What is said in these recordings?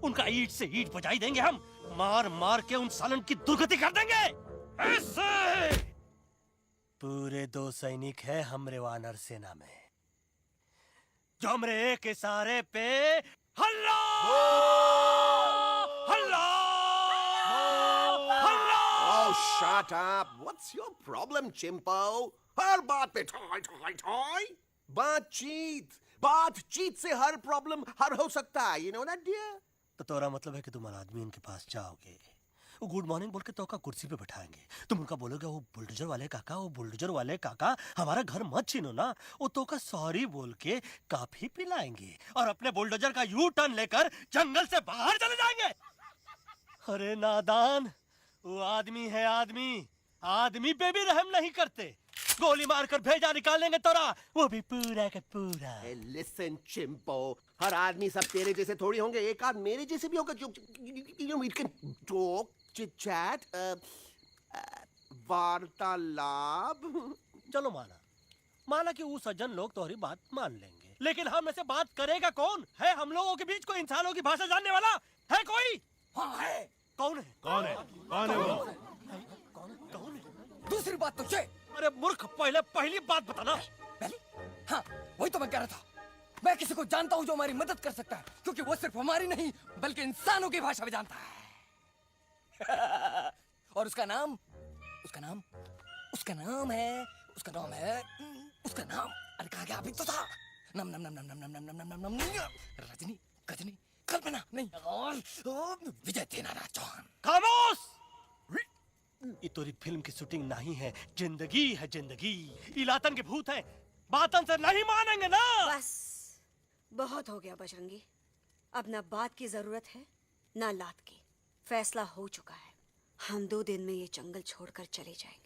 उनका ईंट से ईंट बजाई देंगे हम। मार मार के उन सालन की दुर्गति कर देंगे। ऐसे पूरे 2 सैनिक हैं हमरे वानर सेना में, जो हमरे एक इशारे पे हल्ला हल्ला हल्ला। Oh, shut up! What's your problem, Chimpo? हर बात पे ठॉय ठॉय ठॉय। बातचीत से हर प्रॉब्लम हल हो सकता है, you know that, dear? तो तोरा मतलब है कि तुम आदमी इनके पास जाओगे, वो गुड मॉर्निंग बोल के तो का कुर्सी पे बैठाएंगे, तुम उनका बोलोगे वो बुलडोजर वाले काका हमारा घर मत छीनो ना, वो तो का सॉरी बोल के काफी पिलाएंगे और अपने बुलडोजर का यू टर्न लेकर जंगल से बाहर चले जाएंगे। अरे नादान, वो आदमी है आदमी पे भी रहम नहीं करते, गोली मारकर भेजा निकाल लेंगे तोरा, वो भी पूरा का पूरा। Hey, listen, Chimpo. हर आदमी सब तेरे जैसे थोड़ी होंगे, एक आध मेरे जैसे भी होगा, जो we can talk, chit chat, वार्तालाप। चलो माना कि वो सज्जन लोग तुम्हारी बात मान लेंगे, लेकिन हम ऐसे बात करेगा कौन है? हम लोगों के बीच कोई इंसानों की भाषा जानने वाला है कोई? हाँ है। कौन है वो? कौन है? दूसरी बात तो ये। अरे मूर्ख, पहली बात बताना। पहली? हाँ, वही तो मैं कह रहा था। मैं किसी को जानता हूँ जो हमारी मदद कर सकता है, क्योंकि वो सिर्फ हमारी नहीं बल्कि इंसानों की भाषा भी जानता है। और उसका नाम है अरे कहा गया अभी तो था। नम नम नम नम नम नम नम नम नम नम रजनी गजनी कल्पना नहीं और विजय देनाराज चौहान। खामोश! ये तोरी फिल्म की शूटिंग नहीं है, जिंदगी है जिंदगी। इलातन के भूत हैं, बातन से नहीं मानेंगे ना। बस बहुत हो गया बजरंगी, अब ना बात की जरूरत है ना लात की। फैसला हो चुका है, हम 2 दिन में ये जंगल छोड़कर चले जाएंगे।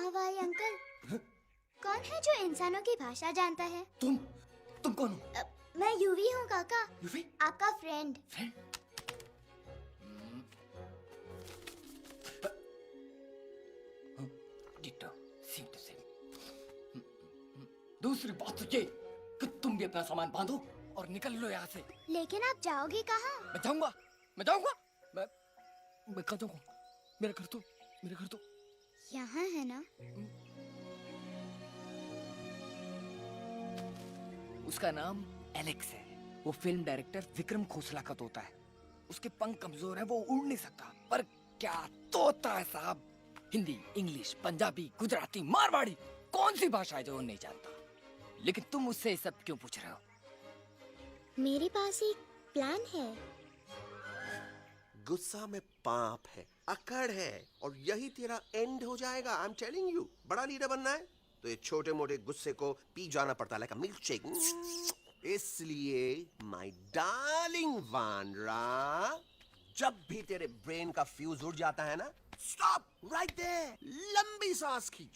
हवाई अंकल, कौन है जो इंसानों की भाषा जानता है? तुम कौन हो? मैं यूवी हूँ काका। यूवी? आपका friend. Ditto, same to same. दूसरी बात तो ये कि तुम भी अपना सामान बांधो और निकल लो यहाँ से। लेकिन आप जाओगे कहाँ? मैं जाऊंगा मैं कहाँ जाऊंगा? मेरा घर तो यहाँ है ना? उसका नाम एलेक्स है। वो फिल्म डायरेक्टर विक्रम खोसला का तोता है। उसके पंख कमजोर है, वो उड़ नहीं सकता, पर क्या तोता है साहब। हिंदी, इंग्लिश, पंजाबी, गुजराती, मारवाड़ी, कौन सी भाषा है जो वो नहीं जानता? लेकिन तुम उससे ये सब क्यों पूछ रहे हो? मेरे पास एक प्लान है। गुस्सा में पाप है, अकड़ है, और यही तेरा एंड हो जाएगा। I am telling you. बड़ा लीडर बनना है तो ये छोटे मोटे गुस्से को पी जाना पड़ता है, लाइक अ मिल्क शेक। इसलिए माय डार्लिंग वानरा, जब भी तेरे ब्रेन का फ्यूज उड़ जाता है ना, स्टॉप राइट देयर, लंबी सांस खींच।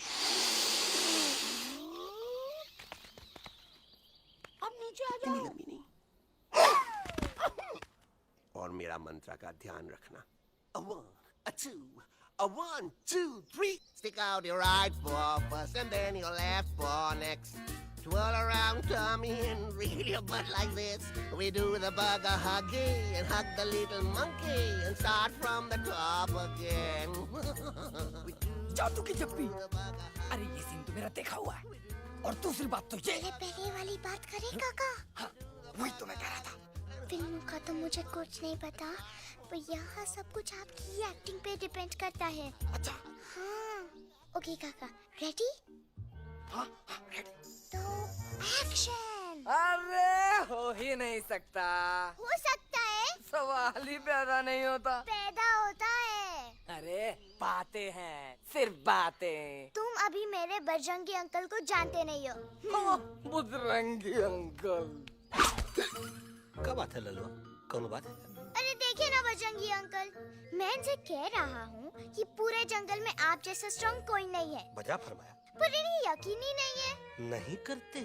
अब नीचे आ जाओ। लंबी नहीं, और मेरा मंत्र का ध्यान रखना। A 1, a 2, a 1, 2, 3. Stick out your right paw first and then your left paw next. Twirl around tummy and reel your butt like this. We do the bugger huggy and hug the little monkey and start from the top again. जादू की चप्पी। अरे ये scene तो मेरा देखा हुआ है। और दूसरी बात तो ये पहले वाली बात करें काका? हाँ, वही तो मैं कह रहा था। फिल्मों का तो मुझे कुछ नहीं पता, पर यहाँ सब कुछ आपकी एक्टिंग पे डिपेंड करता है। अच्छा। हाँ, ओके काका, रेडी? हाँ, रेडी। तो एक्शन। अरे हो ही नहीं सकता। हो सकता है। सवाल ही पैदा नहीं होता। पैदा होता है। अरे बातें हैं, सिर्फ बातें। तुम अभी मेरे बजरंगी अंकल को जानते नहीं हो। बजरंगी अंकल। क्या बात है ललुआ? कौन बात है? अरे देखिए ना बजरंगी अंकल, मैं इनसे कह रहा हूँ कि पूरे जंगल में आप जैसा स्ट्रॉन्ग कोई नहीं है, बजा फरमाया। पर इन्हें यकीन ही नहीं है। नहीं करते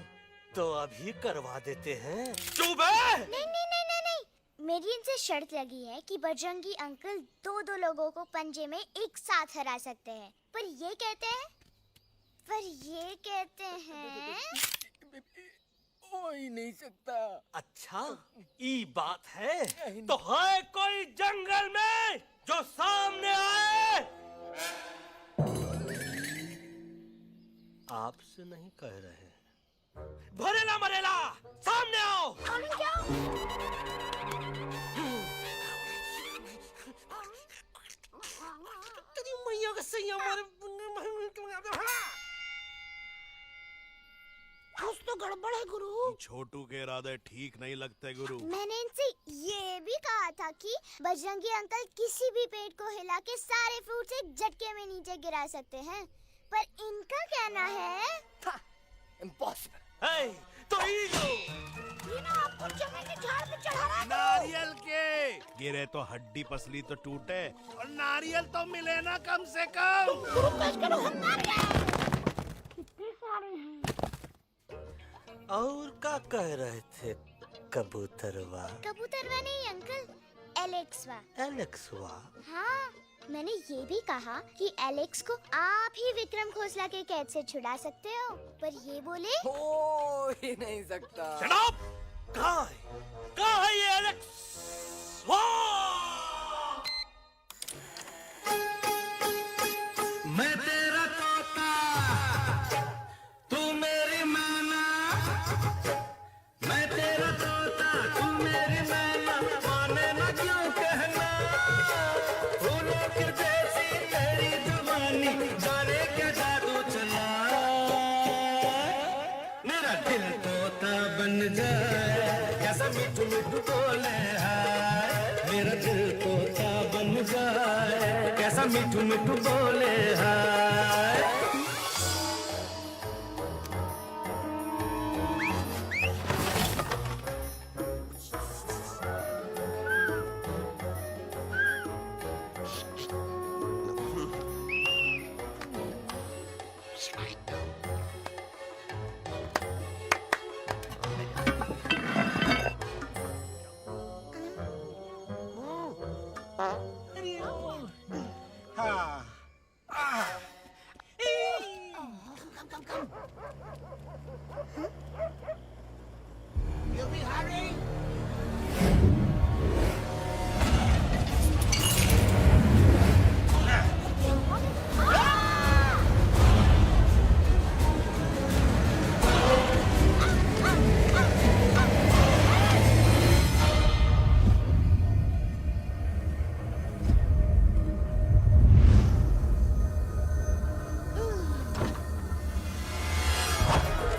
तो अभी करवा देते हैं। चुप है। नहीं नहीं नहीं नहीं नहीं, मेरी इनसे शर्त लगी है कि बजरंगी अंकल दो दो लोगों को पंजे में एक साथ हरा सकते हैं, पर ये कहते हैं हो ही नहीं सकता। अच्छा ये बात है तो है कोई जंगल में जो सामने आए? आपसे नहीं कह रहे, भरेला मरेला सामने आओ। तेरी मैया का सही हमारे कुछ तो गड़बड़ है गुरु। छोटू के इरादे ठीक नहीं लगते गुरु। मैंने इनसे ये भी कहा था कि बजरंगी अंकल किसी भी पेड़ को हिला के सारे फ्रूट्स एक झटके में नीचे गिरा सकते हैं, पर इनका कहना है इम्पॉसिबल। है तो ये लो। ये ना आपको चने के झाड़ पे चढ़ा रहा है। नारियल के गिरे तो हड्डी पसली तो टूटे, और नारियल तो मिले ना कम से कम। गुरु पेश करो हम नारियल। कितने सारे हैं। और क्या कह रहे थे कबूतरवा? कबूतरवा नहीं अंकल, एलेक्सवा। एलेक्सवा? हाँ, मैंने ये भी कहा कि एलेक्स को आप ही विक्रम खोसला के कैद से छुड़ा सकते हो, पर ये बोले हो ही नहीं सकता। Shut up! कहाँ है? कहाँ है ये एलेक्स? मैं तेरा तोता, तू मेरी मैना। मैं तेरा तोता, तू मेरी मैना। माने ना क्यों कहना, फूलों की जैसी तेरी जुबानी, जाने क्या जादू चला। मेरा दिल तोता बन जाए, कैसा मिठू मिठू बोले हाय। मेरा दिल तोता बन जाए, कैसा मिठू मिठू बोले हाय।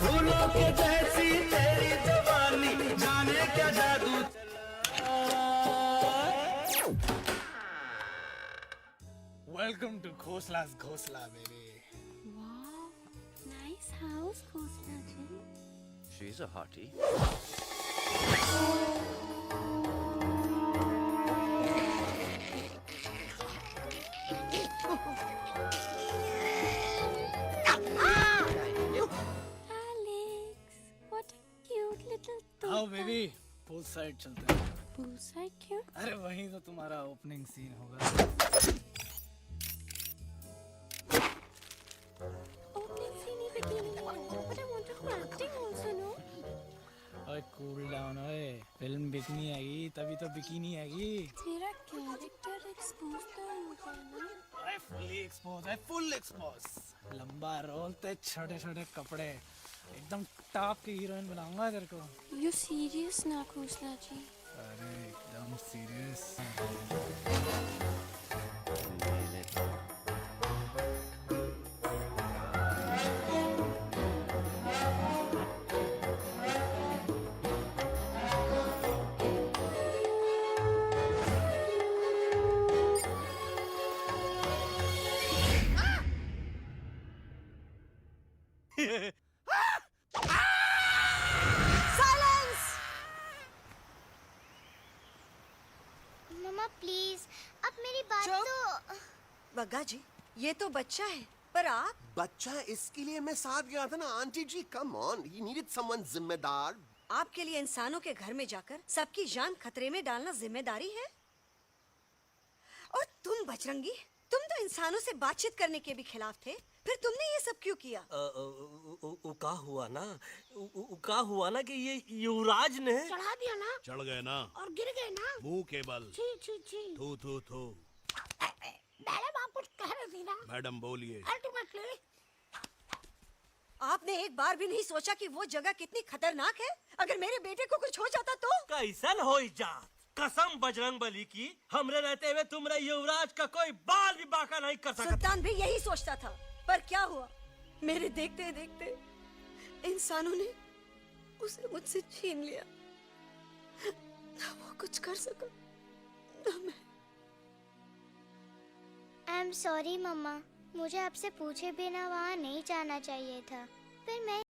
फूलों के जैसी तेरी जवानी, जाने क्या जादू Welcome to Khosla's Khosla, baby. Wow, nice house, Khosla ji. She's a hottie. Alex, what a cute little आओ बेबी, पूल साइड चलते हैं। Pool side क्यों? अरे वहीं तो तुम्हारा ओपनिंग सीन होगा। Opening scene ही bikini में है, but I want to do acting also, no? ओए कूल डाउन ओए, फिल्म बिकनी आएगी तभी तो बिकिनी आएगी। तेरा कैरेक्टर एक्सपोज तो होगा ना? ओए फुली एक्सपोज है, फुल एक्सपोज। लंबा रोल ते छोटे छोटे कपड़े, एकदम टॉप की हीरोइन बनाऊंगा तेरे को। You serious ना खोसला जी? अरे एकदम सीरियस। बग्गा जी, ये तो बच्चा है, पर आप बच्चा इसके लिए मैं साथ गया था ना auntie ji. Come on, he needed someone जिम्मेदार. आपके लिए इंसानों के घर में जाकर सबकी जान खतरे में डालना जिम्मेदारी है? और तुम बजरंगी, तुम तो इंसानों से बातचीत करने के भी खिलाफ थे, फिर तुमने ये सब क्यों किया? का हुआ ना कि ये युवराज ने चढ़ा दिया ना चढ़ गए ना और गिर गए ना। मुंह के बल. छी छी छी। थू थू थू. मैडम आप कुछ कह रही थी ना। मैडम बोलिए. अल्टीमेटली आपने एक बार भी नहीं सोचा कि वो जगह कितनी खतरनाक है? अगर मेरे बेटे को कुछ हो जाता तो? कैसन हो जात? कसम बजरंग बली की, हमरे रहते हुए तुमरे युवराज का कोई बाल भी बाका नहीं कर सकता. सुल्तान भी यही सोचता था, पर क्या हुआ? मेरे देखते देखते इंसानों ने उसे मुझसे छीन लिया. ना वो कुछ कर सका, ना मैं. आई एम सॉरी मम्मा, मुझे आपसे पूछे बिना वहाँ नहीं जाना चाहिए था. फिर मैं